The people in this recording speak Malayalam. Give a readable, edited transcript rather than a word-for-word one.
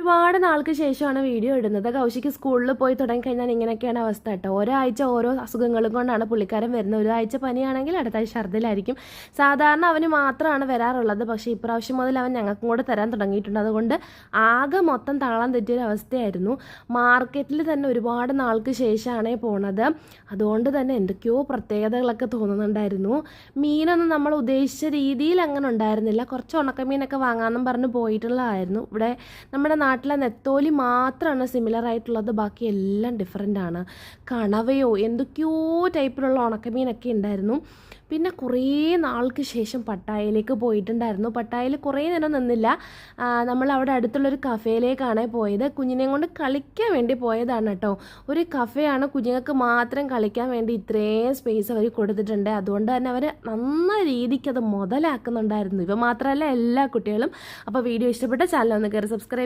ഒരുപാട് നാൾക്ക് ശേഷമാണ് വീഡിയോ ഇടുന്നത്. കൗശിക്ക് സ്കൂളിൽ പോയി തുടങ്ങിക്കഴിഞ്ഞാൽ ഇങ്ങനെയൊക്കെയാണ് അവസ്ഥ കേട്ടോ. ഒരാഴ്ച ഓരോ അസുഖങ്ങളും കൊണ്ടാണ് പുള്ളിക്കാരൻ വരുന്നത്. ഒരാഴ്ച പനിയാണെങ്കിൽ അടുത്ത ആഴ്ച ഛർദ്ദിലായിരിക്കും. സാധാരണ അവന് മാത്രമാണ് വരാറുള്ളത്. പക്ഷേ ഇപ്രാവശ്യം മുതൽ അവൻ ഞങ്ങൾക്കും കൂടെ തരാൻ തുടങ്ങിയിട്ടുണ്ട്. അതുകൊണ്ട് ആകെ മൊത്തം താളം തെറ്റിയൊരു അവസ്ഥയായിരുന്നു. മാർക്കറ്റിൽ തന്നെ ഒരുപാട് നാൾക്ക് ശേഷമാണ് പോണത്. അതുകൊണ്ട് തന്നെ എന്തൊക്കെയോ പ്രത്യേകതകളൊക്കെ തോന്നുന്നുണ്ടായിരുന്നു. മീനൊന്നും നമ്മൾ ഉദ്ദേശിച്ച രീതിയിൽ അങ്ങനെ ഉണ്ടായിരുന്നില്ല. കുറച്ച് ഉണക്കമീനൊക്കെ വാങ്ങാമെന്നും പറഞ്ഞ് പോയിട്ടുള്ളതായിരുന്നു. ഇവിടെ നമ്മുടെ നാട്ടിലെ നെത്തോലി മാത്രമാണ് സിമിലർ ആയിട്ടുള്ളത്. ബാക്കി എല്ലാം ഡിഫറെൻ്റ് ആണ്. കണവയോ എന്തൊക്കെയോ ടൈപ്പിലുള്ള ഉണക്കമീനൊക്കെ ഉണ്ടായിരുന്നു. പിന്നെ കുറേ നാൾക്ക് ശേഷം പട്ടായയിലേക്ക് പോയിട്ടുണ്ടായിരുന്നു. പട്ടായയിൽ കുറേ നേരം നിന്നില്ല. നമ്മൾ അവിടെ അടുത്തുള്ളൊരു കഫേയിലേക്കാണ് പോയത്. കുഞ്ഞിനെയും കൊണ്ട് കളിക്കാൻ വേണ്ടി പോയതാണ് കേട്ടോ. ഒരു കഫേയാണ്, കുഞ്ഞുങ്ങൾക്ക് മാത്രം കളിക്കാൻ വേണ്ടി ഇത്രയും സ്പേസ് അവർ കൊടുത്തിട്ടുണ്ട്. അതുകൊണ്ട് തന്നെ അവർ നന്ന രീതിക്ക് അത് മുതലാക്കുന്നുണ്ടായിരുന്നു. ഇവ മാത്രമല്ല എല്ലാ കുട്ടികളും. അപ്പോൾ വീഡിയോ ഇഷ്ടപ്പെട്ട ചാനൽ ഒന്ന് കയറി സബ്സ്ക്രൈബ്